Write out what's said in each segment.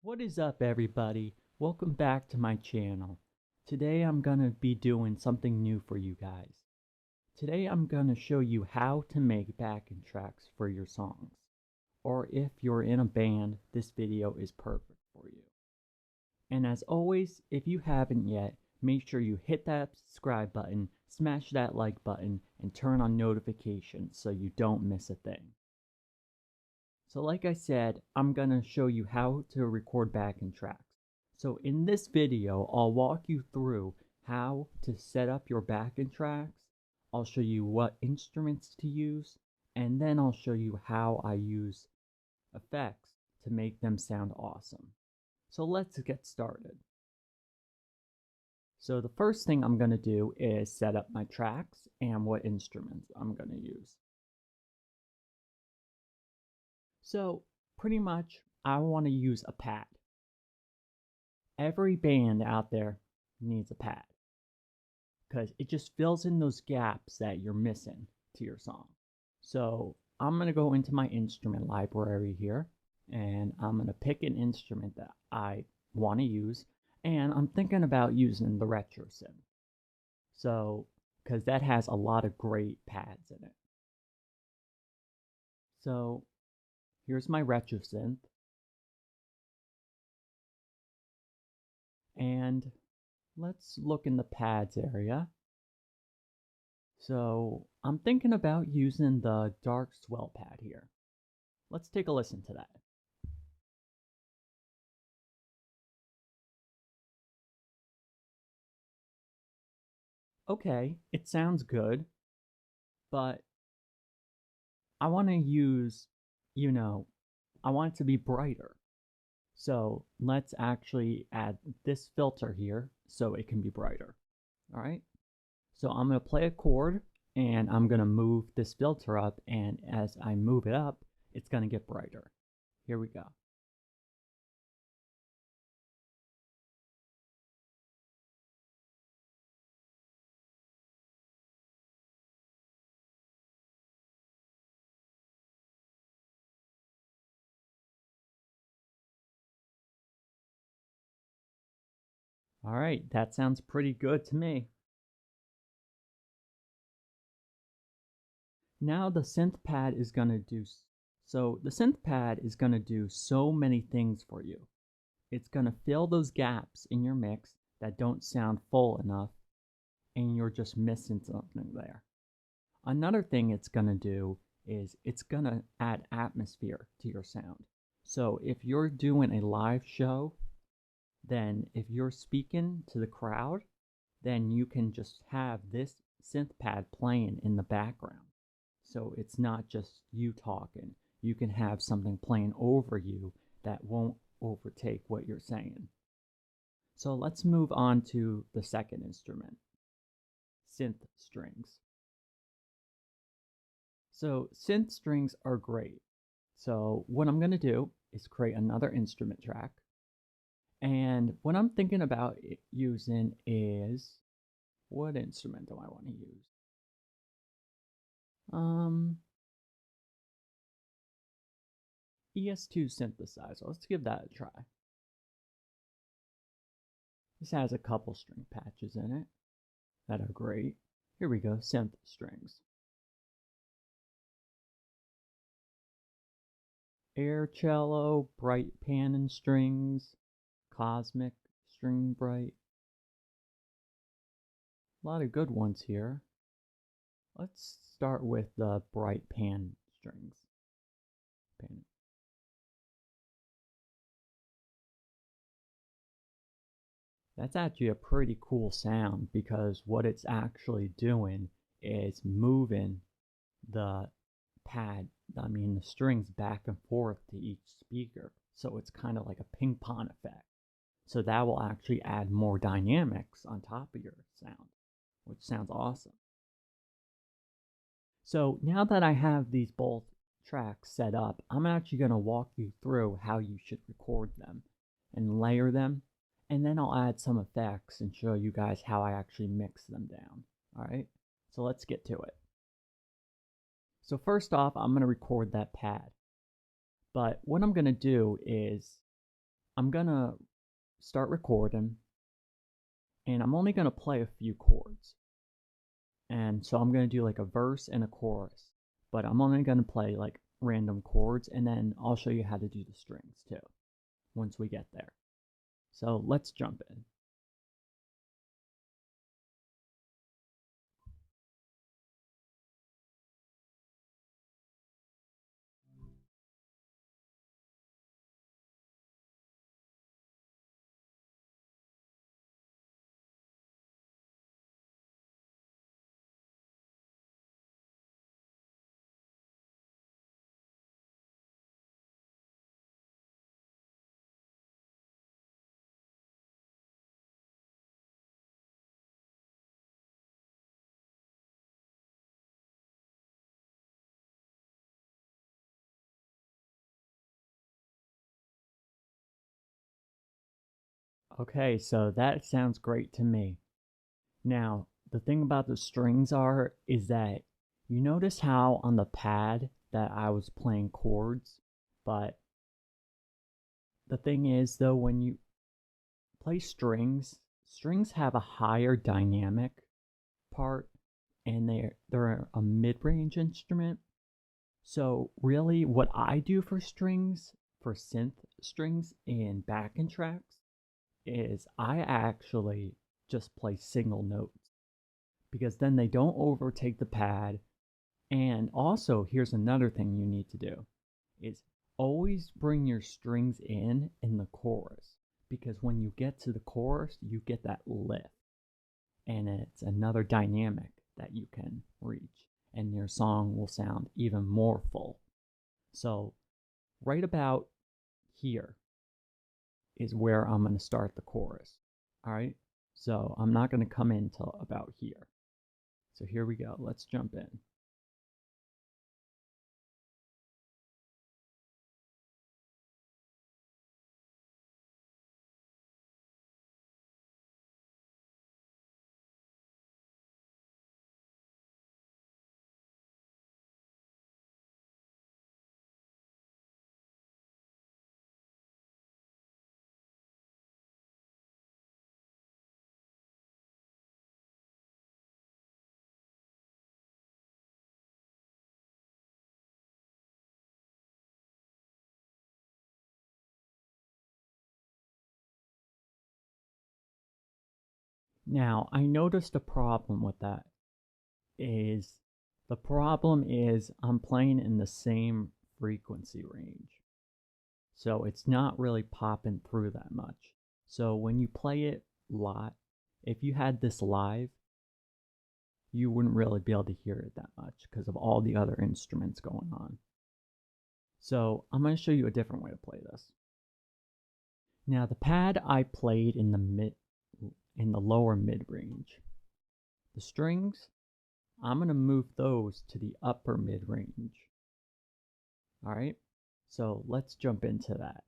What is up, everybody? Welcome back to my channel. Today I'm gonna be doing something new for you guys. Today I'm gonna show you how to make backing tracks for your songs. Or if you're in a band, this video is perfect for you. And as always, if you haven't yet, make sure you hit that subscribe button, smash that like button, and turn on notifications so you don't miss a thing. So like I said, I'm gonna show you how to record backing tracks. So in this video, I'll walk you through how to set up your backing tracks. I'll show you what instruments to use, and then I'll show you how I use effects to make them sound awesome. So let's get started. So the first thing I'm gonna do is set up my tracks and what instruments I'm gonna use. So pretty much I want to use a pad. Every band out there needs a pad because it just fills in those gaps that you're missing to your song. So I'm going to go into my instrument library here and I'm going to pick an instrument that I want to use, and I'm thinking about using the retro synth. So because that has a lot of great pads in it. So here's my retro synth. And let's look in the pads area. So I'm thinking about using the dark swell pad here. Let's take a listen to that. Okay, it sounds good, but I want to use, I want it to be brighter. So let's actually add this filter here so it can be brighter. All right. So I'm going to play a chord and I'm going to move this filter up, and as I move it up, it's going to get brighter. Here we go. All right, that sounds pretty good to me. Now the synth pad is going to do so many things for you. It's going to fill those gaps in your mix that don't sound full enough and you're just missing something there. Another thing it's going to do is it's going to add atmosphere to your sound. So if you're doing a live show, then if you're speaking to the crowd, then you can just have this synth pad playing in the background. So it's not just you talking. You can have something playing over you that won't overtake what you're saying. So let's move on to the second instrument, synth strings. So synth strings are great. So what I'm going to do is create another instrument track. And what I'm thinking about using is, what instrument do I want to use? ES2 synthesizer. Let's give that a try. This has a couple string patches in it that are great. Here we go, synth strings. Air cello, bright pan strings, cosmic string bright. A lot of good ones here. Let's start with the bright pan strings. That's actually a pretty cool sound because what it's actually doing is moving the the strings back and forth to each speaker. So it's kind of like a ping pong effect. So that will actually add more dynamics on top of your sound, which sounds awesome. So now that I have these both tracks set up, I'm actually going to walk you through how you should record them and layer them, and then I'll add some effects and show you guys how I actually mix them down. All right, so let's get to it. So first off, I'm going to record that pad. But what I'm going to do is I'm gonna start recording, and I'm only gonna play a few chords. And so I'm gonna do like a verse and a chorus, but I'm only gonna play like random chords, and then I'll show you how to do the strings too once we get there. So let's jump in. Okay, so that sounds great to me. Now, the thing about the strings is that you notice how on the pad that I was playing chords, but the thing is though, when you play strings, strings have a higher dynamic part, and they're a mid-range instrument. So really what I do for strings, for synth strings in backing tracks, is I actually just play single notes, because then they don't overtake the pad. And also, here's another thing you need to do is always bring your strings in the chorus, because when you get to the chorus, you get that lift, and it's another dynamic that you can reach, and your song will sound even more full. So right about here is where I'm going to start the chorus. All right, so I'm not going to come in till about here. So here we go. Let's jump in. Now, I noticed a problem with that. Is The problem is I'm playing in the same frequency range. So it's not really popping through that much. So when you play it live, if you had this live, you wouldn't really be able to hear it that much because of all the other instruments going on. So I'm going to show you a different way to play this. Now the pad I played in the lower mid range. The strings, I'm going to move those to the upper mid range. All right, so let's jump into that.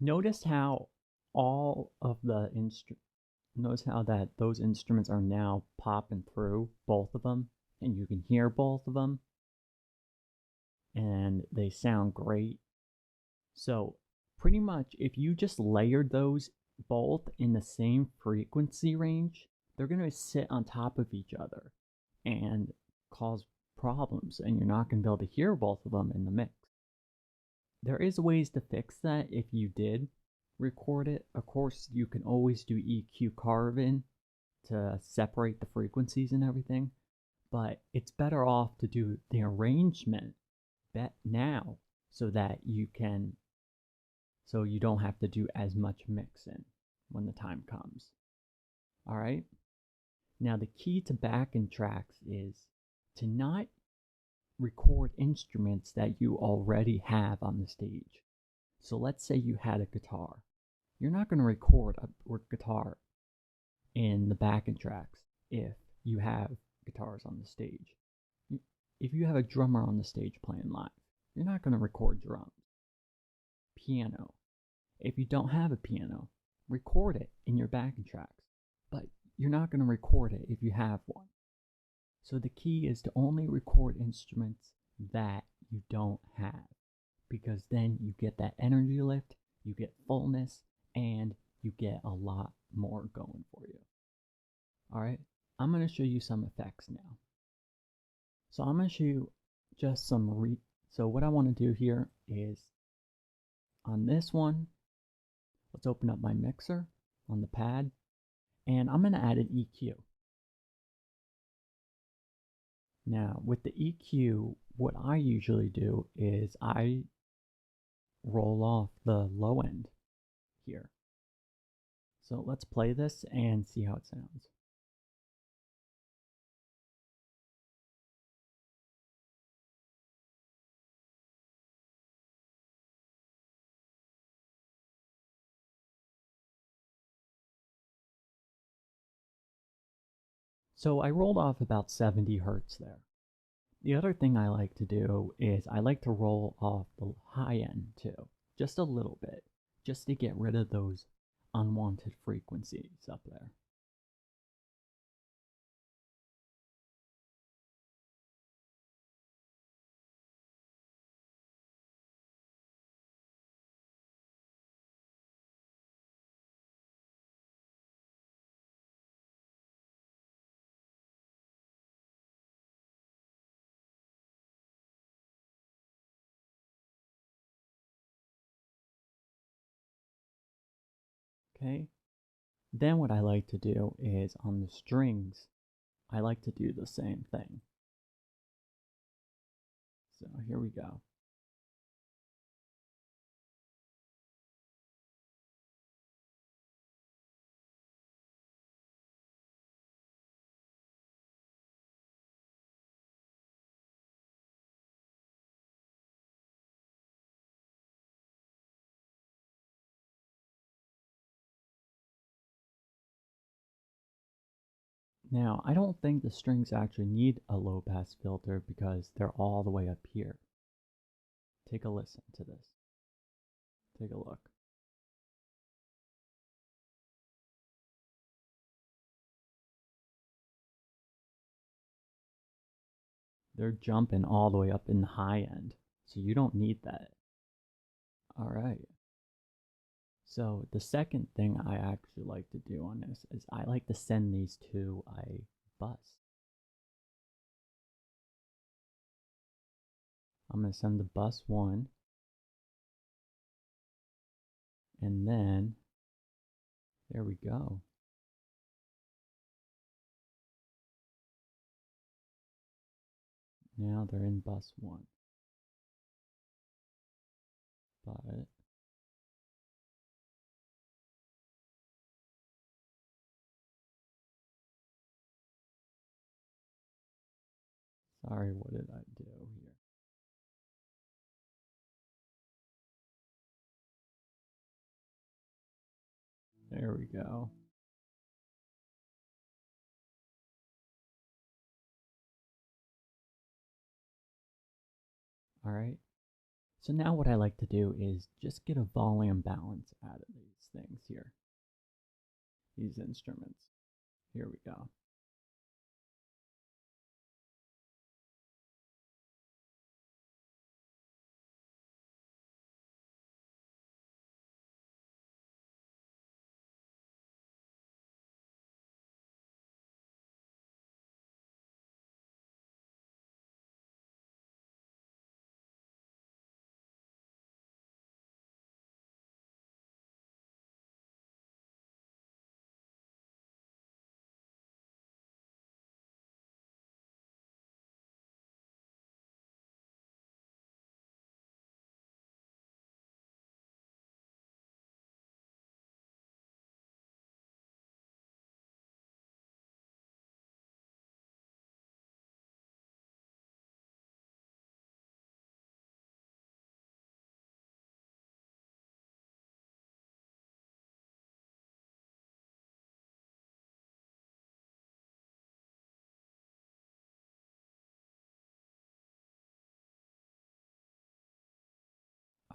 Notice how all of the notice how that those instruments are now popping through, both of them, and you can hear both of them, and they sound great. So pretty much if you just layered those both in the same frequency range, they're going to sit on top of each other and cause problems, and you're not going to be able to hear both of them in the mix. There is ways to fix that if you did record it. Of course, you can always do EQ carve-in to separate the frequencies and everything, but it's better off to do the arrangement now so that you don't have to do as much mixing when the time comes. All right? Now the key to backing tracks is to not record instruments that you already have on the stage. So let's say you had a guitar. You're not going to record a guitar in the backing tracks if you have guitars on the stage. If you have a drummer on the stage playing live, you're not going to record drums. Piano. If you don't have a piano, record it in your backing tracks, but you're not going to record it if you have one. So the key is to only record instruments that you don't have, because then you get that energy lift, you get fullness, and you get a lot more going for you. Alright, I'm going to show you some effects now. So I'm going to show you just some so what I want to do here is, on this one, let's open up my mixer on the pad, and I'm going to add an EQ. Now, with the EQ, what I usually do is I roll off the low end here. So let's play this and see how it sounds. So I rolled off about 70 hertz there. The other thing I like to do is I like to roll off the high end too, just a little bit, just to get rid of those unwanted frequencies up there. Okay, then what I like to do is on the strings, I like to do the same thing. So here we go. Now, I don't think the strings actually need a low pass filter because they're all the way up here. Take a listen to this. Take a look. They're jumping all the way up in the high end, so you don't need that. All right. So the second thing I actually like to do on this is I like to send these to a bus. I'm going to send the bus 1, and then there we go. Now they're in bus 1. But sorry, what did I do here? There we go. All right. So now what I like to do is just get a volume balance out of these things here. These instruments. Here we go.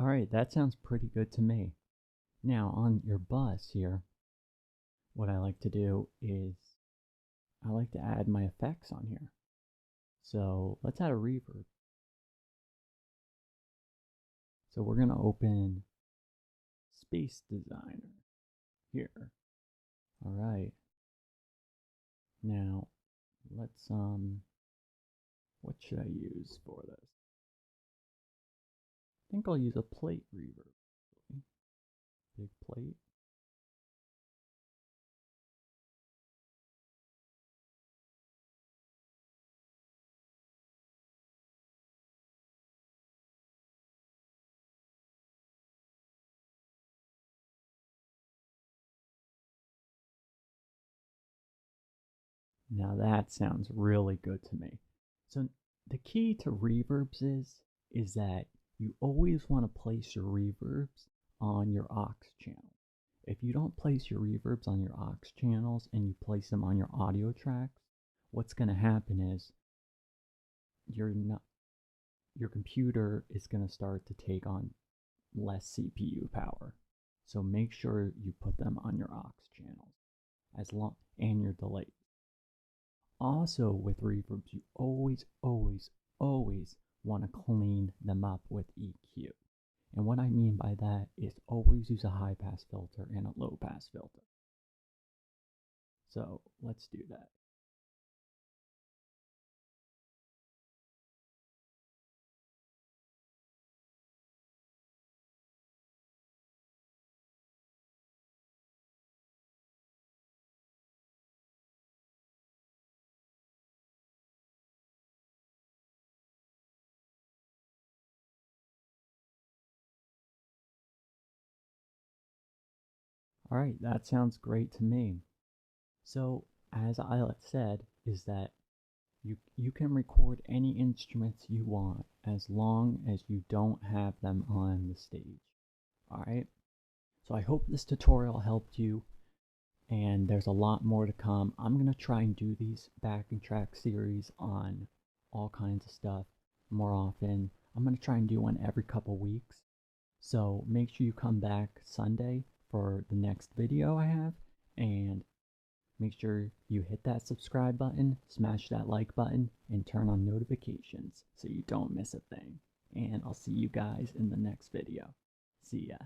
Alright, that sounds pretty good to me. Now, on your bus here, what I like to do is I like to add my effects on here. So let's add a reverb. So we're going to open Space Designer here. Alright. Now, let's, what should I use for this? I think I'll use a plate reverb. Big plate. Now that sounds really good to me. So the key to reverbs is that you always want to place your reverbs on your aux channel. If you don't place your reverbs on your aux channels and you place them on your audio tracks, what's going to happen is your computer is going to start to take on less CPU power. So make sure you put them on your aux channels and your delay. Also, with reverbs, you always want to clean them up with EQ. And what I mean by that is always use a high pass filter and a low pass filter. So let's do that. Alright, that sounds great to me. So, as I said, is that you can record any instruments you want as long as you don't have them on the stage. Alright? So I hope this tutorial helped you, and there's a lot more to come. I'm going to try and do these backing track series on all kinds of stuff more often. I'm going to try and do one every couple weeks. So make sure you come back Sunday for the next video I have, and make sure you hit that subscribe button, smash that like button, and turn on notifications so you don't miss a thing. And I'll see you guys in the next video. See ya.